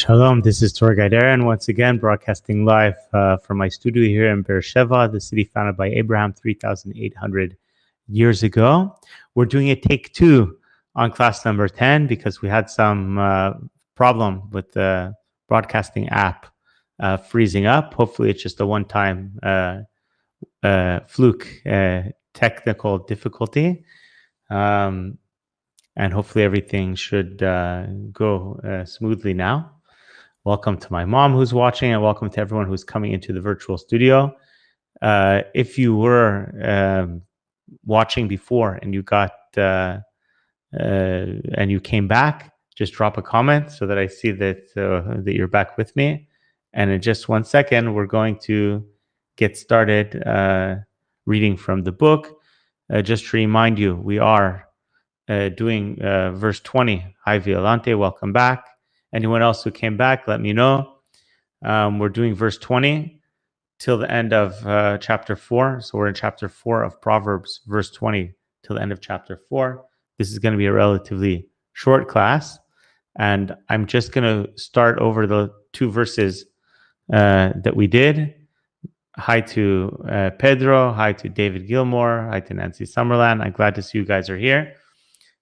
Shalom, this is Tor Aaron once again broadcasting live from my studio here in Beersheba, the city founded by Abraham 3,800 years ago. We're doing a take two on class number 10 because we had some problem with the broadcasting app freezing up. Hopefully it's just a one-time fluke technical difficulty. And hopefully everything should go smoothly now. Welcome to my mom who's watching, and welcome to everyone who's coming into the virtual studio. If you were watching before and you got and you came back, just drop a comment so that I see that that you're back with me. And in just 1 second, we're going to get started reading from the book. Just to remind you, we are doing verse 20. Hi, Violante, welcome back. Anyone else who came back, let me know. We're doing verse 20 till the end of chapter 4. So we're in chapter 4 of Proverbs, verse 20 till the end of chapter 4. This is going to be a relatively short class. And I'm just going to start over the two verses that we did. Hi to Pedro. Hi to David Gilmore. Hi to Nancy Summerland. I'm glad to see you guys are here.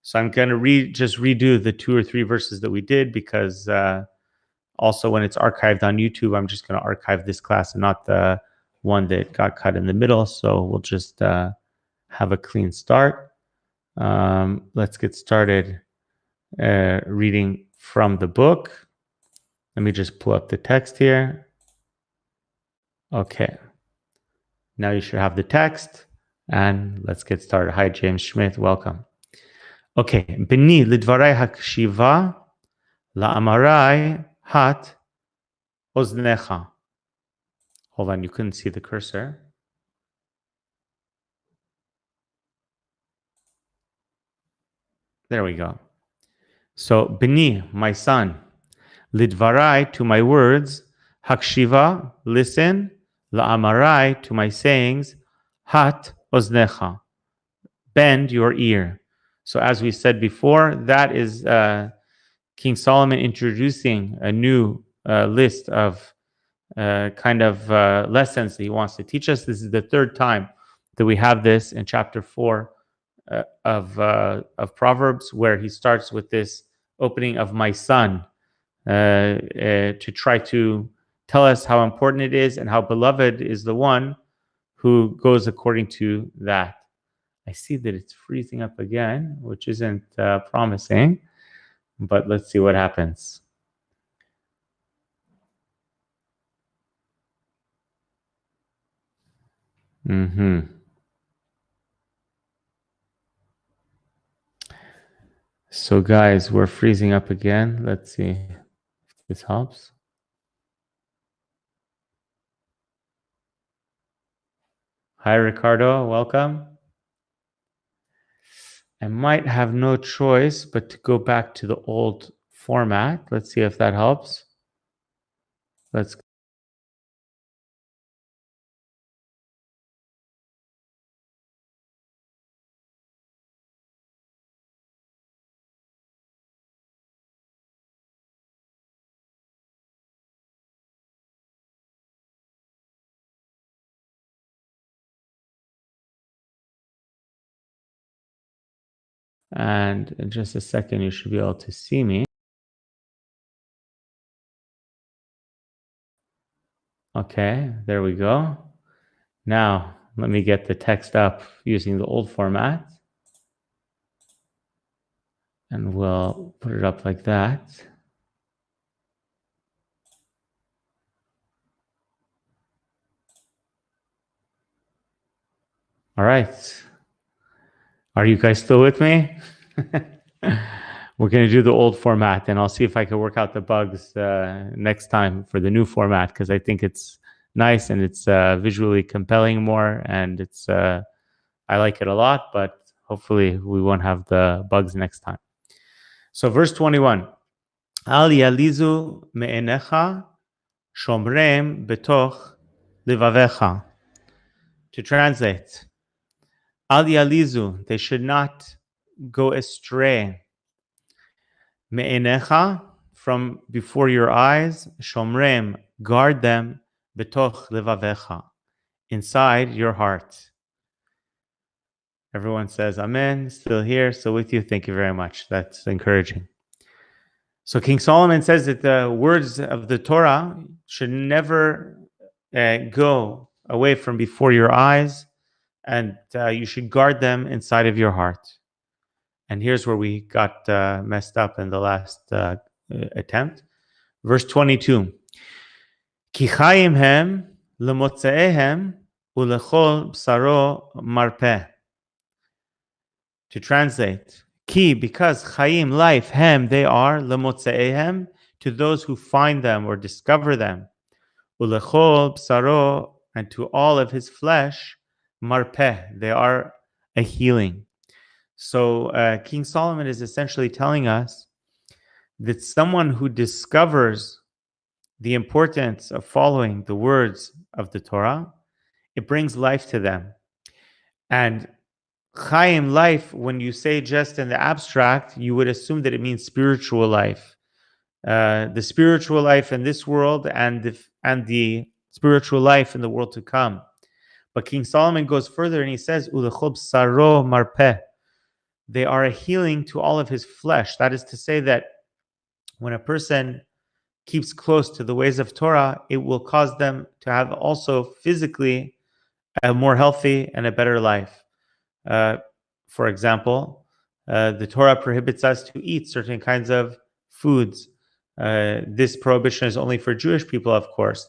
So I'm going to redo the 2 or 3 verses that we did because also when it's archived on YouTube, I'm just going to archive this class and not the one that got cut in the middle. So we'll just have a clean start. Let's get started reading from the book. Let me just pull up the text here. Okay. Now you should have the text. And let's get started. Hi, James Schmidt. Welcome. Okay, Bini lidvarai hakshiva la'amarai hat oznecha. Hold on, you couldn't see the cursor. There we go. So, Bini, my son, lidvarai, to my words, hakshiva, listen, la'amarai, to my sayings, hat oznecha, bend your ear. So as we said before, that is King Solomon introducing a new list of lessons that he wants to teach us. This is the third time that we have this in chapter 4 of Proverbs, where he starts with this opening of my son to try to tell us how important it is and how beloved is the one who goes according to that. I see that it's freezing up again, which isn't promising, but let's see what happens. So guys, we're freezing up again. Let's see if this helps. Hi, Ricardo. Welcome. I might have no choice but to go back to the old format. Let's see if that helps. Let's. And in just a second, you should be able to see me. Okay, there we go. Now, let me get the text up using the old format. And we'll put it up like that. All right. Are you guys still with me? We're going to do the old format, and I'll see if I can work out the bugs next time for the new format, because I think it's nice and it's visually compelling more, and it's I like it a lot, but hopefully we won't have the bugs next time. So verse 21. Al yalizu me'enecha shomrem betoch livavecha. To translate, Al yalizu, they should not go astray. Me'enecha, from before your eyes, shomrem, guard them, betoch levavecha, inside your heart. Everyone says amen, still here, still with you. Thank you very much. That's encouraging. So King Solomon says that the words of the Torah should never go away from before your eyes, and you should guard them inside of your heart. And here's where we got messed up in the last attempt. Verse 22. Ki chayim hem lemotzeehem ulechol bsaro marpeh. To translate, Ki, because chayim, life, hem, they are, lemotzeehem, to those who find them or discover them. Ulechol bsaro, and to all of his flesh, marpeh, they are a healing. So King Solomon is essentially telling us that someone who discovers the importance of following the words of the Torah, it brings life to them. And Chaim, life, when you say just in the abstract, you would assume that it means spiritual life. The spiritual life in this world and the spiritual life in the world to come. But King Solomon goes further and he says, Ulechob saro marpeh. They are a healing to all of his flesh. That is to say that when a person keeps close to the ways of Torah, it will cause them to have also physically a more healthy and a better life. For example, the Torah prohibits us to eat certain kinds of foods. This prohibition is only for Jewish people, of course,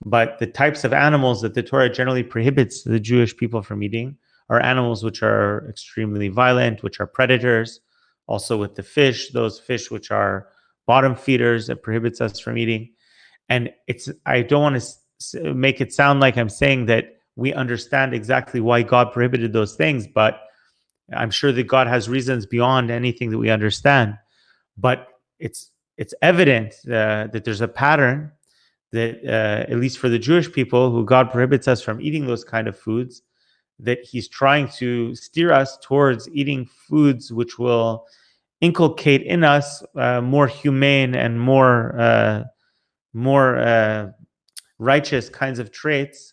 but the types of animals that the Torah generally prohibits the Jewish people from eating are animals which are extremely violent, which are predators. Also with the fish, those fish which are bottom feeders, it prohibits us from eating. And I don't want to make it sound like I'm saying that we understand exactly why God prohibited those things, but I'm sure that God has reasons beyond anything that we understand. But it's evident that there's a pattern that, at least for the Jewish people, who God prohibits us from eating those kind of foods, that He's trying to steer us towards eating foods which will inculcate in us more humane and more righteous kinds of traits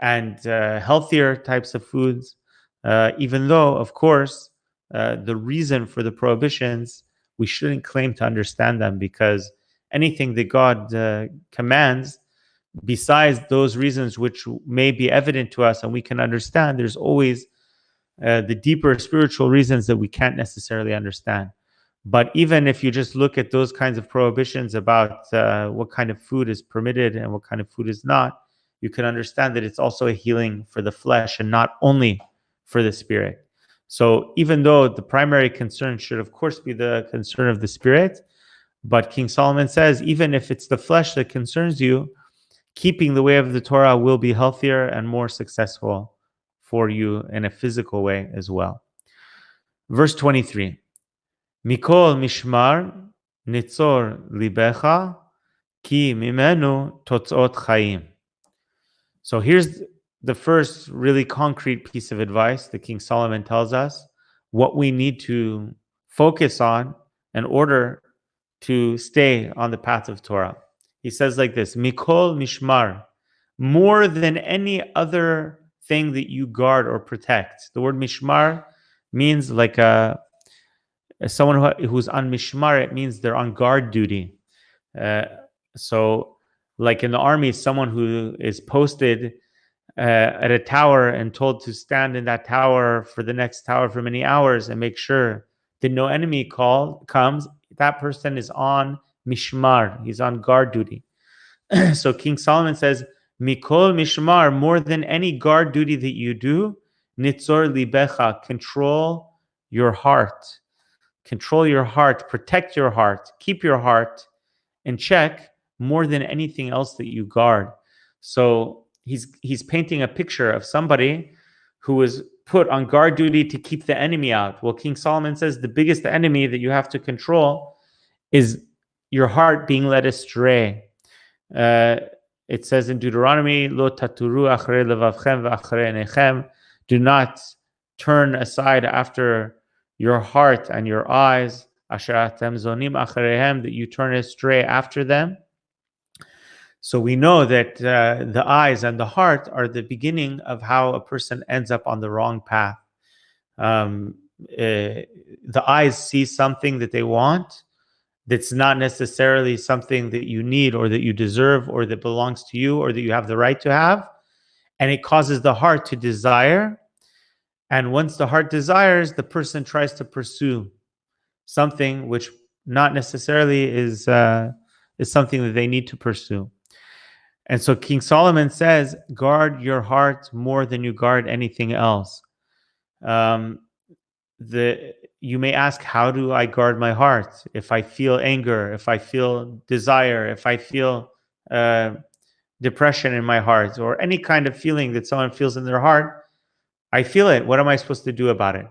and healthier types of foods, even though, of course, the reason for the prohibitions, we shouldn't claim to understand them, because anything that God commands, besides those reasons which may be evident to us and we can understand, there's always the deeper spiritual reasons that we can't necessarily understand. But even if you just look at those kinds of prohibitions about what kind of food is permitted and what kind of food is not, you can understand that it's also a healing for the flesh and not only for the spirit. So even though the primary concern should, of course, be the concern of the spirit, but King Solomon says, even if it's the flesh that concerns you, keeping the way of the Torah will be healthier and more successful for you in a physical way as well. Verse 23. Mikol mishmar nitzor libecha ki mimenu totzot chayim. So here's the first really concrete piece of advice that King Solomon tells us what we need to focus on in order to stay on the path of Torah. He says like this, Mikol mishmar, more than any other thing that you guard or protect. The word mishmar means like someone who's on mishmar, it means they're on guard duty. So like in the army, someone who is posted at a tower and told to stand in that tower for the next tower for many hours and make sure that no enemy comes, that person is on mishmar. He's on guard duty. So King Solomon says, Mikol mishmar, more than any guard duty that you do, nitzor libecha, control your heart. Control your heart, protect your heart, keep your heart in check more than anything else that you guard. So he's painting a picture of somebody who is put on guard duty to keep the enemy out. Well, King Solomon says the biggest enemy that you have to control is your heart being led astray. It says in Deuteronomy, Lo taturu achrei levavchem v'achrei einechem, do not turn aside after your heart and your eyes, that you turn astray after them. So we know that the eyes and the heart are the beginning of how a person ends up on the wrong path. The eyes see something that they want that's not necessarily something that you need or that you deserve or that belongs to you or that you have the right to have. And it causes the heart to desire. And once the heart desires, the person tries to pursue something which not necessarily is something that they need to pursue. And so King Solomon says, guard your heart more than you guard anything else. You may ask, how do I guard my heart? If I feel anger, if I feel desire, if I feel depression in my heart, or any kind of feeling that someone feels in their heart, I feel it. What am I supposed to do about it?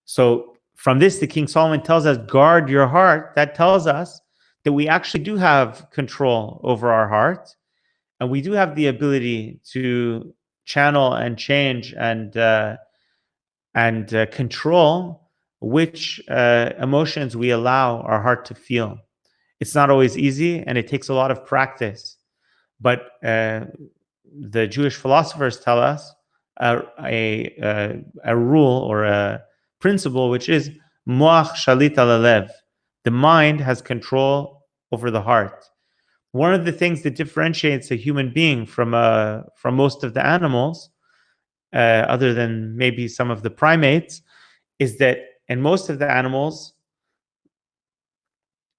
So from this, the King Solomon tells us, guard your heart. That tells us that we actually do have control over our heart, and we do have the ability to channel and change and control which emotions we allow our heart to feel. It's not always easy, and it takes a lot of practice. But the Jewish philosophers tell us a rule or a principle, which is moach shalit al halev. The mind has control over the heart. One of the things that differentiates a human being from most of the animals, other than maybe some of the primates, is that in most of the animals,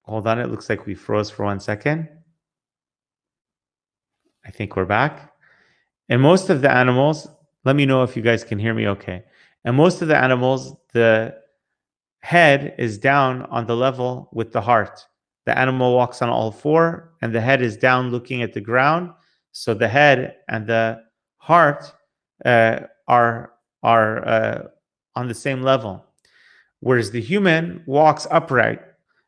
hold on, it looks like we froze for 1 second. I think we're back. In most of the animals, let me know if you guys can hear me okay. In most of the animals, the head is down on the level with the heart. The animal walks on all four, and the head is down looking at the ground. So the head and the heart are on the same level. Whereas the human walks upright,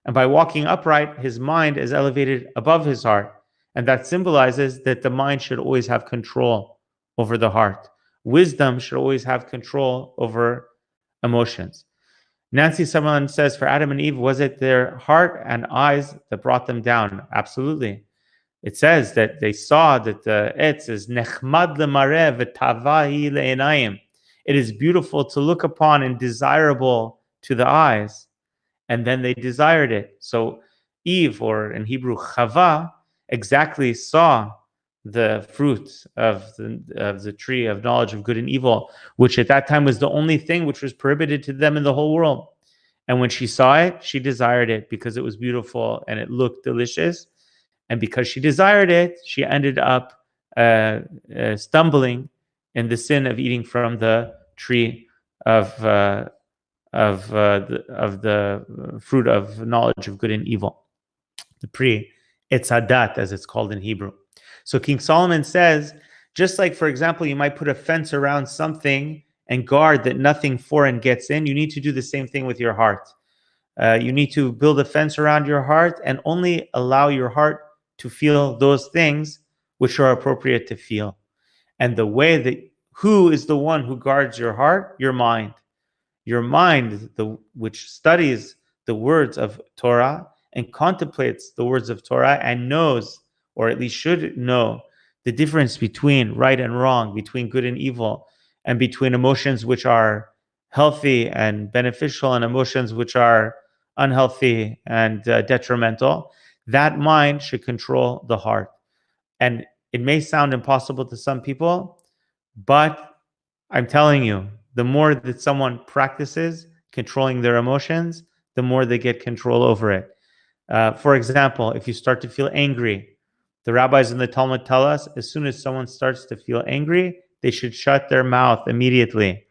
and by walking upright, his mind is elevated above his heart. And that symbolizes that the mind should always have control over the heart. Wisdom should always have control over emotions. Nancy Summerlin says, for Adam and Eve, was it their heart and eyes that brought them down? Absolutely. It says that they saw that the etz is nechmad lemareh v'tavahi le'enayim. It is beautiful to look upon and desirable to the eyes. And then they desired it. So Eve, or in Hebrew, Chava, exactly saw the fruit of the tree of knowledge of good and evil, which at that time was the only thing which was prohibited to them in the whole world. And when she saw it, she desired it because it was beautiful and it looked delicious. And because she desired it, she ended up stumbling in the sin of eating from the tree of the fruit of knowledge of good and evil, the pri etzadat, as it's called in Hebrew. So King Solomon says, just like, for example, you might put a fence around something and guard that nothing foreign gets in, you need to do the same thing with your heart. You need to build a fence around your heart and only allow your heart to feel those things which are appropriate to feel. And the way that, who is the one who guards your heart? Your mind. Your mind, which studies the words of Torah and contemplates the words of Torah and knows, or at least should know, the difference between right and wrong, between good and evil, and between emotions which are healthy and beneficial and emotions which are unhealthy and detrimental. That mind should control the heart. And it may sound impossible to some people, but I'm telling you, the more that someone practices controlling their emotions, the more they get control over it. For example, if you start to feel angry, the rabbis in the Talmud tell us, as soon as someone starts to feel angry, they should shut their mouth immediately.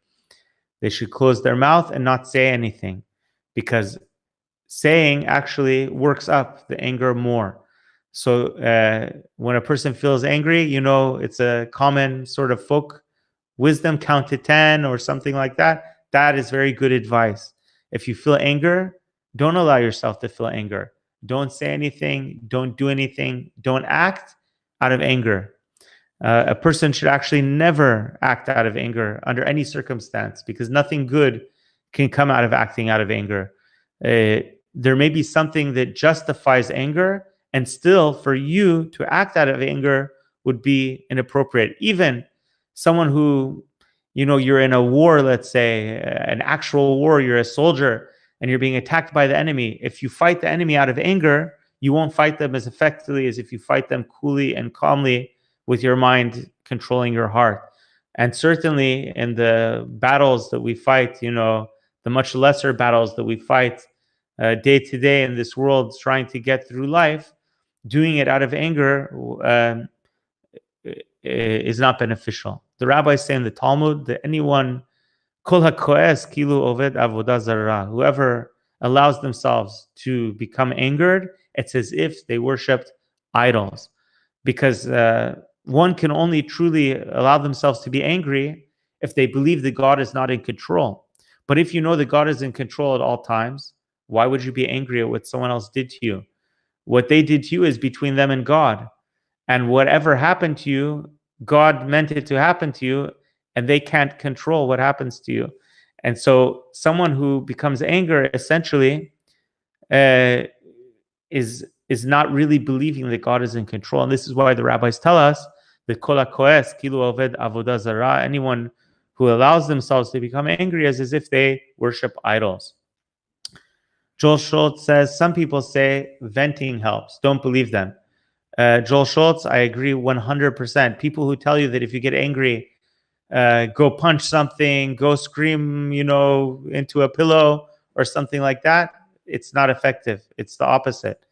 They should close their mouth and not say anything, because saying actually works up the anger more. So when a person feels angry, it's a common sort of folk wisdom, count to 10 or something like that. That is very good advice. If you feel anger, don't allow yourself to feel anger. Don't say anything. Don't do anything. Don't act out of anger. A person should actually never act out of anger under any circumstance, because nothing good can come out of acting out of anger. there may be something that justifies anger, and still for you to act out of anger would be inappropriate. Even someone who, you're in a war, let's say, an actual war, you're a soldier and you're being attacked by the enemy. If you fight the enemy out of anger, you won't fight them as effectively as if you fight them coolly and calmly with your mind controlling your heart. And certainly in the battles that we fight, the much lesser battles that we fight day to day in this world, trying to get through life, doing it out of anger is not beneficial. The rabbis say in the Talmud that anyone, kol hakoes kilu oved avodah zarah, whoever allows themselves to become angered, it's as if they worshipped idols. Because one can only truly allow themselves to be angry if they believe that God is not in control. But if you know that God is in control at all times, why would you be angry at what someone else did to you? What they did to you is between them and God. And whatever happened to you, God meant it to happen to you, and they can't control what happens to you. And so someone who becomes angry essentially is not really believing that God is in control. And this is why the rabbis tell us that kol hakoes kilu oved avodah zarah, anyone who allows themselves to become angry is as if they worship idols. Joel Schultz says, some people say venting helps. Don't believe them. Joel Schultz, I agree 100%. People who tell you that if you get angry, go punch something, go scream, into a pillow or something like that, it's not effective. It's the opposite.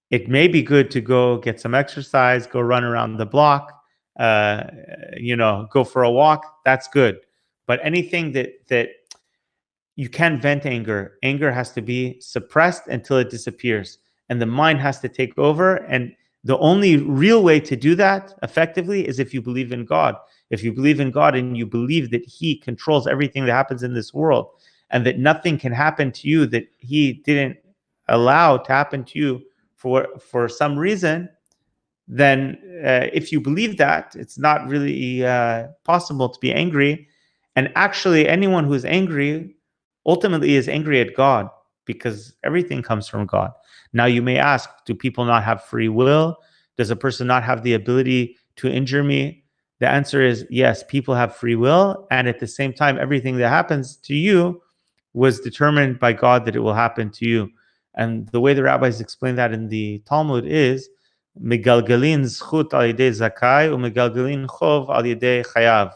It may be good to go get some exercise, go run around the block, go for a walk. That's good. But anything that you can't vent anger. Anger has to be suppressed until it disappears. And the mind has to take over. And the only real way to do that effectively is if you believe in God. If you believe in God and you believe that He controls everything that happens in this world and that nothing can happen to you that He didn't allow to happen to you for some reason, then if you believe that, it's not really possible to be angry. And actually, anyone who is angry ultimately is angry at God because everything comes from God. Now, you may ask, do people not have free will? Does a person not have the ability to injure me? The answer is yes, people have free will. And at the same time, everything that happens to you was determined by God that it will happen to you. And the way the rabbis explain that in the Talmud is, Megalgalin zchut al yedei zakai umegalgalin chov al yedei chayav.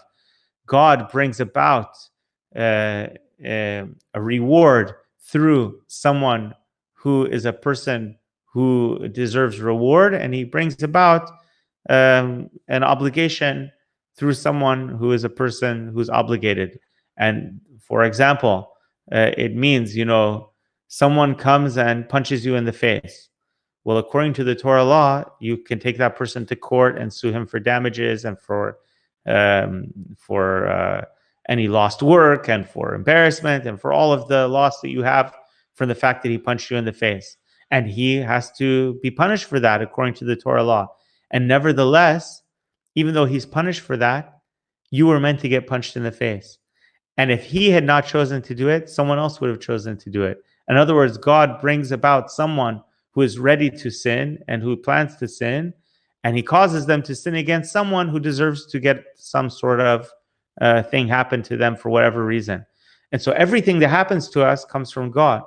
God brings about a reward through someone who is a person who deserves reward, and He brings about an obligation through someone who is a person who's obligated. And for example, it means, someone comes and punches you in the face. Well, according to the Torah law, you can take that person to court and sue him for damages and for any lost work and for embarrassment and for all of the loss that you have from the fact that he punched you in the face. And he has to be punished for that according to the Torah law. And nevertheless, even though he's punished for that, you were meant to get punched in the face. And if he had not chosen to do it, someone else would have chosen to do it. In other words, God brings about someone who is ready to sin and who plans to sin, and He causes them to sin against someone who deserves to get some sort of thing happen to them for whatever reason. And so everything that happens to us comes from God.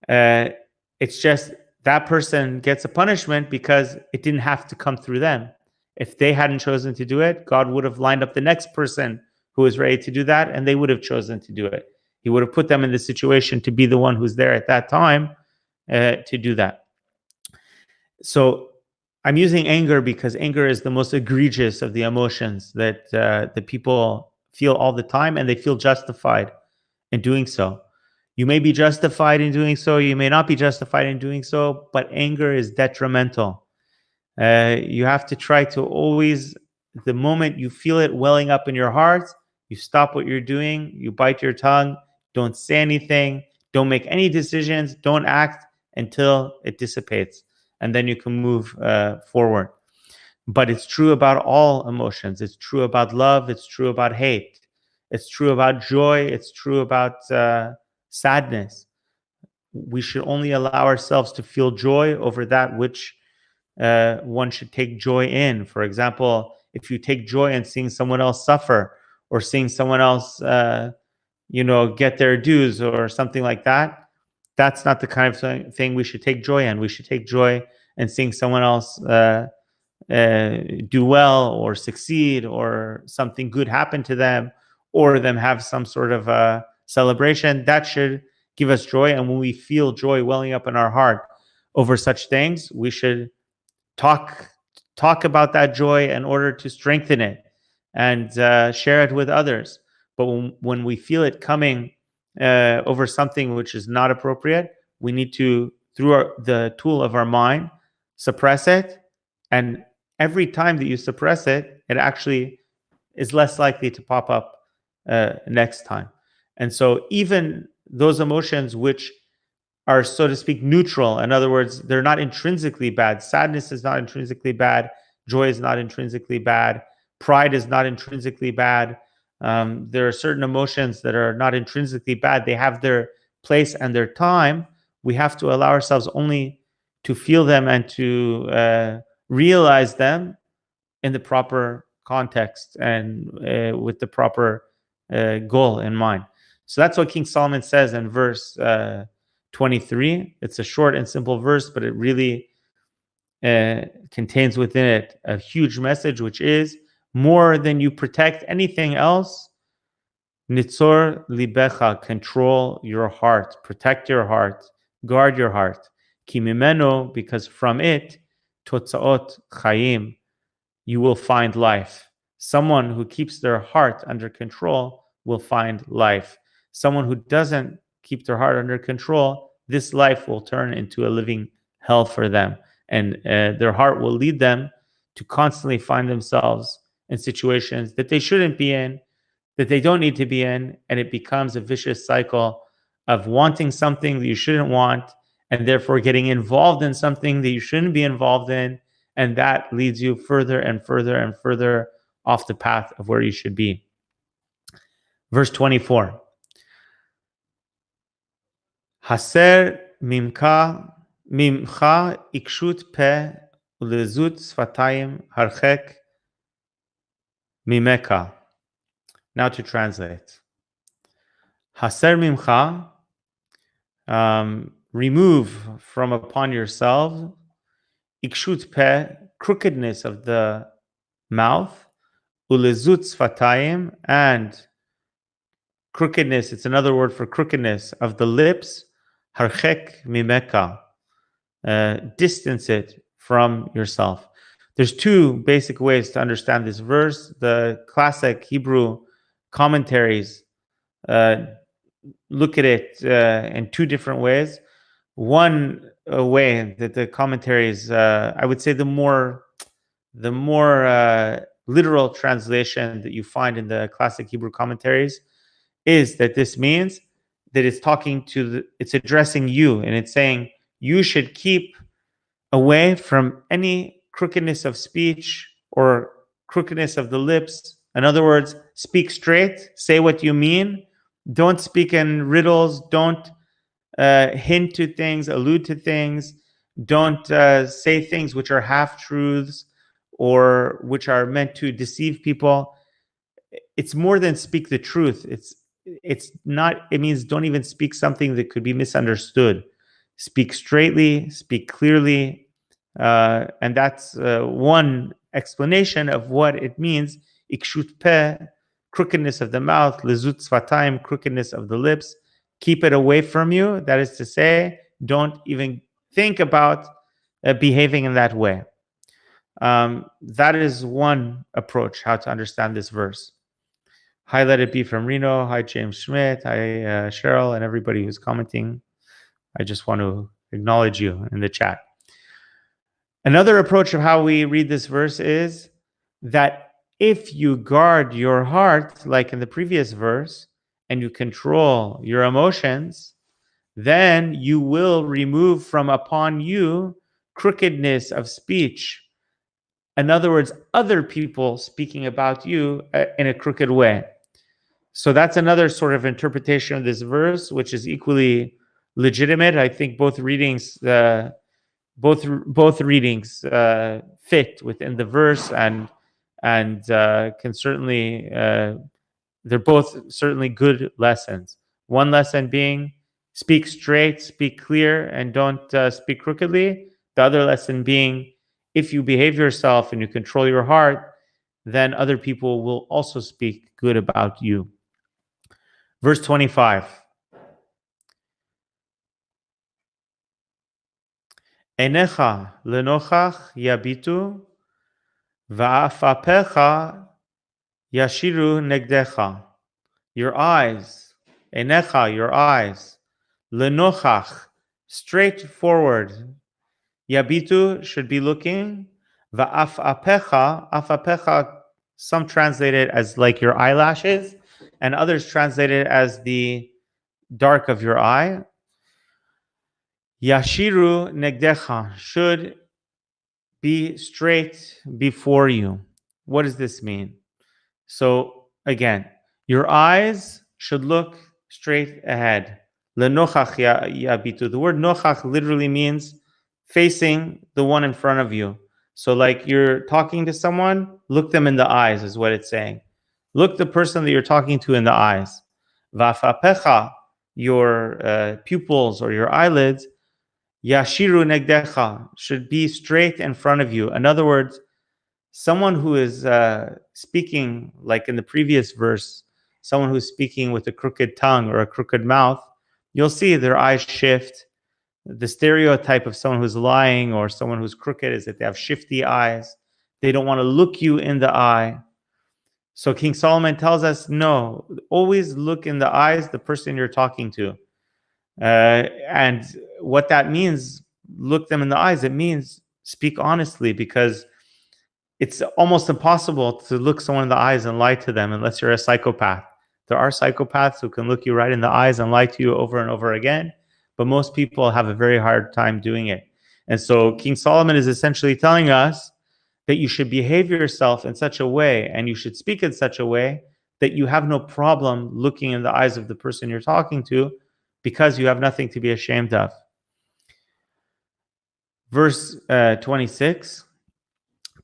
It's just that person gets a punishment because it didn't have to come through them. If they hadn't chosen to do it, God would have lined up the next person who is ready to do that, and they would have chosen to do it. He would have put them in the situation to be the one who's there at that time to do that. So I'm using anger because anger is the most egregious of the emotions that the people feel all the time, and they feel justified in doing so. You may be justified in doing so, you may not be justified in doing so, but anger is detrimental. You have to try to always, the moment you feel it welling up in your heart, you stop what you're doing, you bite your tongue, don't say anything, don't make any decisions, don't act until it dissipates. And then you can move forward. But it's true about all emotions. It's true about love. It's true about hate. It's true about joy. It's true about sadness. we should only allow ourselves to feel joy over that which one should take joy in. For example, if you take joy in seeing someone else suffer or seeing someone else, get their dues or something like that, that's not the kind of thing we should take joy in. We should take joy in seeing someone else do well or succeed or something good happen to them or them have some sort of celebration. That should give us joy. And when we feel joy welling up in our heart over such things, we should talk about that joy in order to strengthen it and share it with others. But when we feel it coming over something which is not appropriate, we need to, through the tool of our mind, suppress it. And every time that you suppress it, it actually is less likely to pop up next time. And so even those emotions which are, so to speak, neutral, in other words, they're not intrinsically bad. Sadness is not intrinsically bad. Joy is not intrinsically bad. Pride is not intrinsically bad. There are certain emotions that are not intrinsically bad. They have their place and their time. We have to allow ourselves only to feel them and to realize them in the proper context and with the proper goal in mind. So that's what King Solomon says in verse 23. It's a short and simple verse, but it really contains within it a huge message, which is more than you protect anything else. Nitzor libecha, control your heart, protect your heart, guard your heart. Ki mimeno, because from it, totzaot chayim, you will find life. Someone who keeps their heart under control will find life. Someone who doesn't keep their heart under control, this life will turn into a living hell for them. And their heart will lead them to constantly find themselves in situations that they shouldn't be in, that they don't need to be in. And it becomes a vicious cycle of wanting something that you shouldn't want, and therefore getting involved in something that you shouldn't be involved in. And that leads you further and further and further off the path of where you should be. Verse 24. Haser mimcha ikshut pe ulezut sfatayim harchek mimeka. Now to translate. Haser mimcha, remove from upon yourself, ikshut pe, crookedness of the mouth, ulezut sfatayim, and crookedness, it's another word for crookedness of the lips, harchek mimeka, distance it from yourself. There's two basic ways to understand this verse. The classic Hebrew commentaries look at it in two different ways. One way that the commentaries, I would say the more literal translation that you find in the classic Hebrew commentaries is that this means that it's talking to it's addressing you, and it's saying you should keep away from any crookedness of speech or crookedness of the lips. In other words, speak straight, say what you mean. Don't speak in riddles. Don't hint to things, allude to things. Don't say things which are half-truths or which are meant to deceive people. It's more than speak the truth. It means don't even speak something that could be misunderstood. Speak straightly, speak clearly. And that's one explanation of what it means. Ikshut peh, crookedness of the mouth, lezut sfatayim, crookedness of the lips. Keep it away from you. That is to say, don't even think about behaving in that way. That is one approach how to understand this verse. Hi, let it be from Reno. Hi, James Schmidt. Hi, Cheryl, and everybody who's commenting. I just want to acknowledge you in the chat. Another approach of how we read this verse is that if you guard your heart, like in the previous verse, and you control your emotions, then you will remove from upon you crookedness of speech. In other words, other people speaking about you in a crooked way. So that's another sort of interpretation of this verse, which is equally legitimate. I think both readings both readings fit within the verse and can certainly they're both certainly good lessons. One lesson being speak straight, speak clear, and don't speak crookedly. The other lesson being if you behave yourself and you control your heart, then other people will also speak good about you. Verse 25. Enecha lenochach yabitu va'afapecha yashiru negdecha. Your eyes, enecha, your eyes, lenochach, straightforward. Yabitu should be looking. Va'afapecha, afapecha, some translate it as like your eyelashes, and others translate it as the dark of your eye. Yashiru negdecha, should be straight before you. What does this mean? So again, your eyes should look straight ahead. Lenochach yabitu. The word nochach literally means facing the one in front of you. So like you're talking to someone, look them in the eyes is what it's saying. Look the person that you're talking to in the eyes. Vafapecha, your pupils or your eyelids, yashiru negdecha, should be straight in front of you. In other words, someone who is speaking, like in the previous verse, someone who's speaking with a crooked tongue or a crooked mouth, you'll see their eyes shift. The stereotype of someone who's lying or someone who's crooked is that they have shifty eyes. They don't want to look you in the eye. So King Solomon tells us, no, always look in the eyes the person you're talking to. And what that means, look them in the eyes, it means speak honestly, because it's almost impossible to look someone in the eyes and lie to them unless you're a psychopath. There are psychopaths who can look you right in the eyes and lie to you over and over again, but most people have a very hard time doing it. And so King Solomon is essentially telling us that you should behave yourself in such a way and you should speak in such a way that you have no problem looking in the eyes of the person you're talking to, because you have nothing to be ashamed of. Verse 26.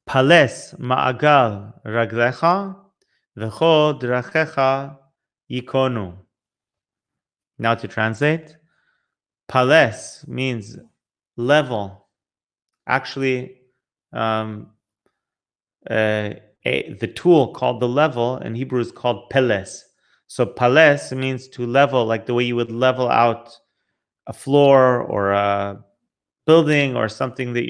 Pales ma'agal raglecha v'cho drachecha yikonu. Now to translate, pales means level. Actually, the tool called the level in Hebrew is called peles. So pales means to level, like the way you would level out a floor or a building or something that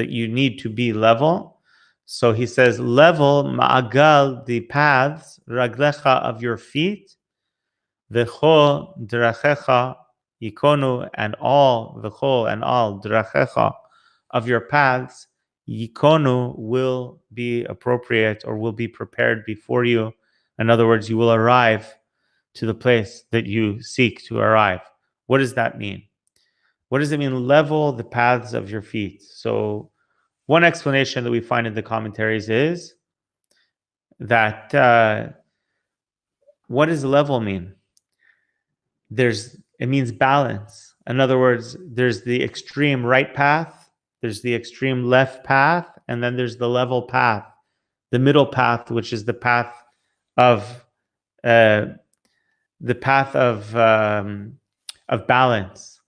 you need to be level. So he says, level ma'agal, the paths, raglecha, of your feet, v'cho drachecha yikonu, and all, v'cho and all, drachecha, of your paths, yikonu, will be appropriate or will be prepared before you. In other words, you will arrive to the place that you seek to arrive. What does that mean? What does it mean, level the paths of your feet? So one explanation that we find in the commentaries is that what does level mean? It means balance. In other words, there's the extreme right path, there's the extreme left path, and then there's the level path, the middle path, which is the path of balance.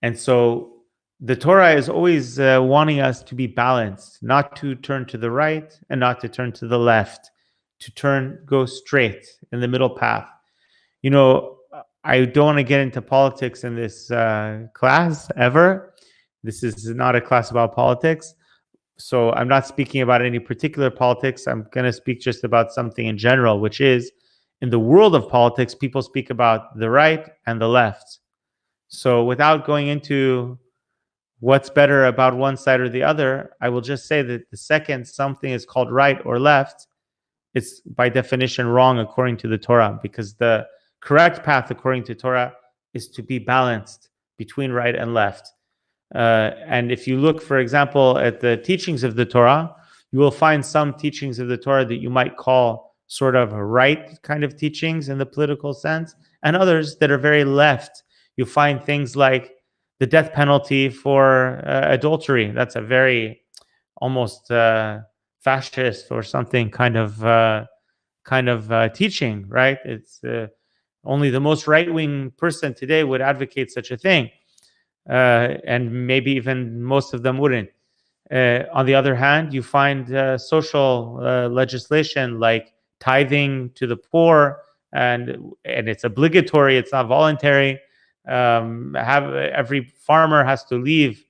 And so the Torah is always wanting us to be balanced, not to turn to the right and not to turn to the left, to go straight in the middle path. You know, I don't want to get into politics in this class ever. This is not a class about politics. So I'm not speaking about any particular politics. I'm going to speak just about something in general, which is in the world of politics, people speak about the right and the left. So without going into what's better about one side or the other, I will just say that the second something is called right or left, it's by definition wrong according to the Torah, because the correct path according to Torah is to be balanced between right and left. And if you look, for example, at the teachings of the Torah, you will find some teachings of the Torah that you might call sort of right kind of teachings in the political sense, and others that are very left. you find things like the death penalty for adultery. That's a very almost fascist or something kind of teaching, right? It's only the most right-wing person today would advocate such a thing, and maybe even most of them wouldn't. On the other hand, you find social legislation like tithing to the poor, and it's obligatory; it's not voluntary. Have every farmer has to leave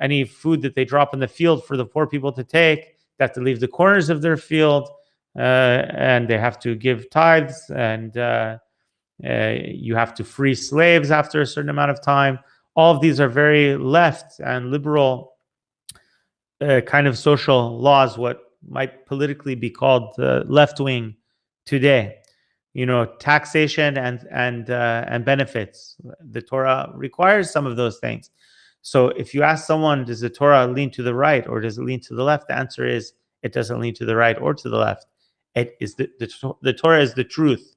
any food that they drop in the field for the poor people to take. They have to leave the corners of their field, and they have to give tithes, and you have to free slaves after a certain amount of time. All of these are very left and liberal kind of social laws, what might politically be called left wing today. Taxation and benefits. The Torah requires some of those things. So if you ask someone, does the Torah lean to the right or does it lean to the left? The answer is it doesn't lean to the right or to the left. It is the Torah is the truth,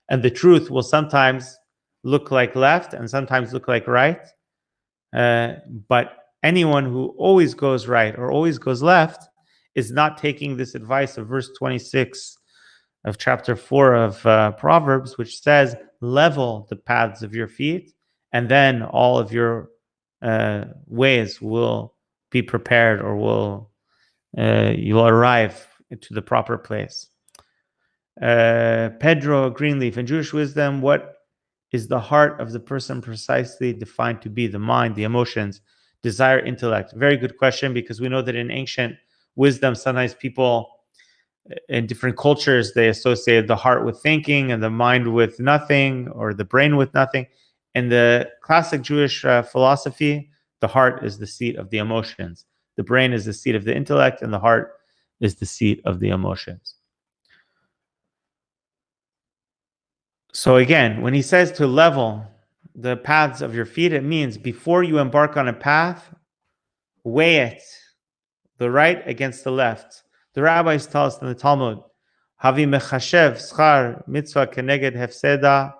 and the truth will sometimes look like left and sometimes look like right. But anyone who always goes right or always goes left is not taking this advice of verse 26 of chapter 4 of Proverbs, which says, level the paths of your feet, and then all of your ways will be prepared, or you'll arrive to the proper place. Pedro Greenleaf, in Jewish wisdom, what is the heart of the person precisely defined to be? The mind, the emotions, desire, intellect. Very good question, because we know that in ancient wisdom, sometimes people in different cultures, they associate the heart with thinking and the mind with nothing, or the brain with nothing. In the classic Jewish philosophy, the heart is the seat of the emotions. The brain is the seat of the intellect, and the heart is the seat of the emotions. So again, when he says to level the paths of your feet, it means before you embark on a path, weigh it, the right against the left. The rabbis tell us in the Talmud, Havi mechashev schar mitzvah keneged hefseda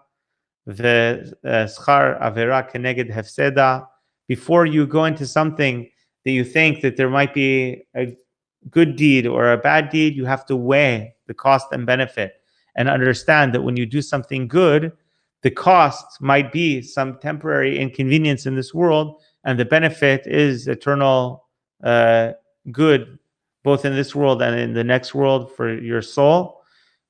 v'schar avera keneged hefseda. Before you go into something that you think that there might be a good deed or a bad deed, you have to weigh the cost and benefit and understand that when you do something good, the cost might be some temporary inconvenience in this world, and the benefit is eternal good, both in this world and in the next world for your soul.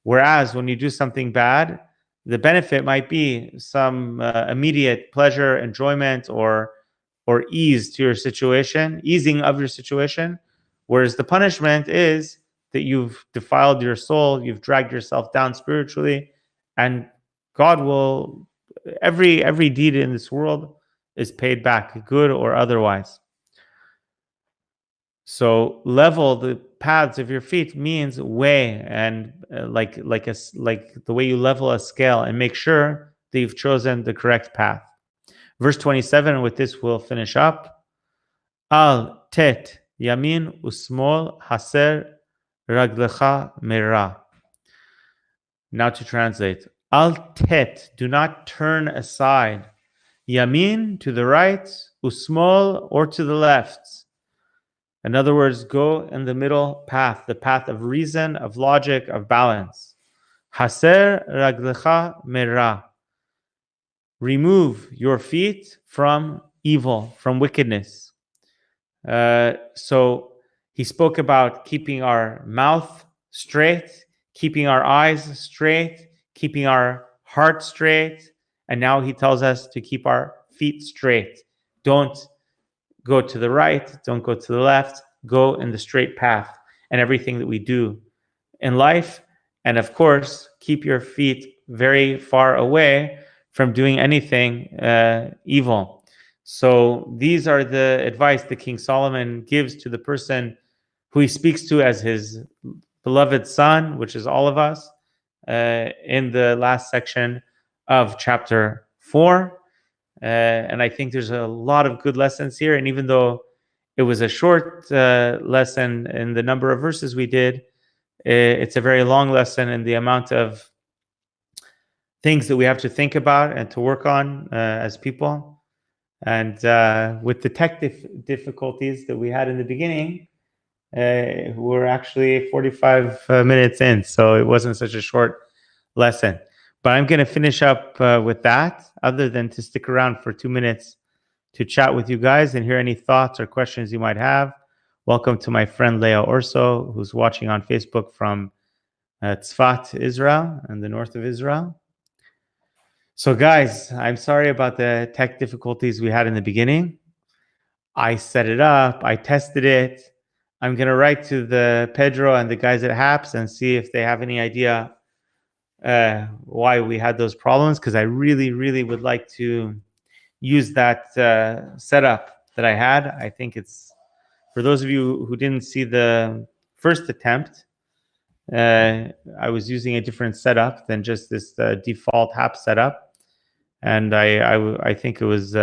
Whereas when you do something bad, the benefit might be some immediate pleasure, enjoyment, or ease to your situation, easing of your situation. Whereas the punishment is that you've defiled your soul, you've dragged yourself down spiritually, and God will, every deed in this world is paid back, good or otherwise. So level the paths of your feet means weigh, and like the way you level a scale, and make sure that you've chosen the correct path. Verse 27, and with this we'll finish up. Al tet yamin usmol haser raglecha mera. Now to translate. Al tet, do not turn aside. Yamin, to the right, usmol, or to the left. In other words, go in the middle path, the path of reason, of logic, of balance. Haser raglecha mera. Remove your feet from evil, from wickedness. So he spoke about keeping our mouth straight, keeping our eyes straight, keeping our heart straight. And now he tells us to keep our feet straight. Don't go to the right, don't go to the left, go in the straight path and everything that we do in life. And of course, keep your feet very far away from doing anything evil. So these are the advice that King Solomon gives to the person who he speaks to as his beloved son, which is all of us, in the last section of chapter 4. And I think there's a lot of good lessons here. And even though it was a short lesson in the number of verses we did, it's a very long lesson in the amount of things that we have to think about and to work on as people. And with the tech difficulties that we had in the beginning, we're actually 45 minutes in, so it wasn't such a short lesson. But I'm going to finish up with that, other than to stick around for 2 minutes to chat with you guys and hear any thoughts or questions you might have. Welcome to my friend Leah Orso, who's watching on Facebook from Tzfat, Israel, in the north of Israel. So, guys, I'm sorry about the tech difficulties we had in the beginning. I set it up, I tested it. I'm going to write to the Pedro and the guys at HAPS and see if they have any idea why we had those problems, because I really, really would like to use that setup that I had. I think it's, for those of you who didn't see the first attempt, I was using a different setup than just this default HAPS setup. And I think it was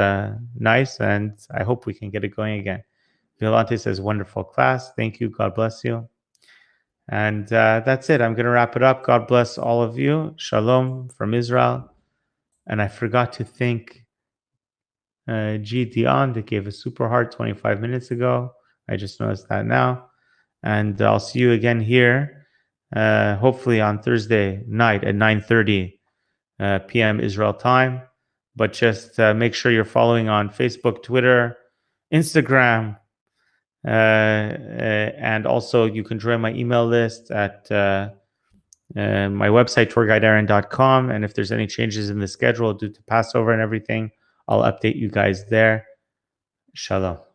nice, and I hope we can get it going again. Violante says, wonderful class. Thank you. God bless you. And that's it. I'm going to wrap it up. God bless all of you. Shalom from Israel. And I forgot to thank G. Dion that gave a super heart 25 minutes ago. I just noticed that now. And I'll see you again here, hopefully on Thursday night at 9:30 p.m. Israel time. But just make sure you're following on Facebook, Twitter, Instagram, and also you can join my email list at my website, tourguideaaron.com. And if there's any changes in the schedule due to Passover and everything, I'll update you guys there. Shalom.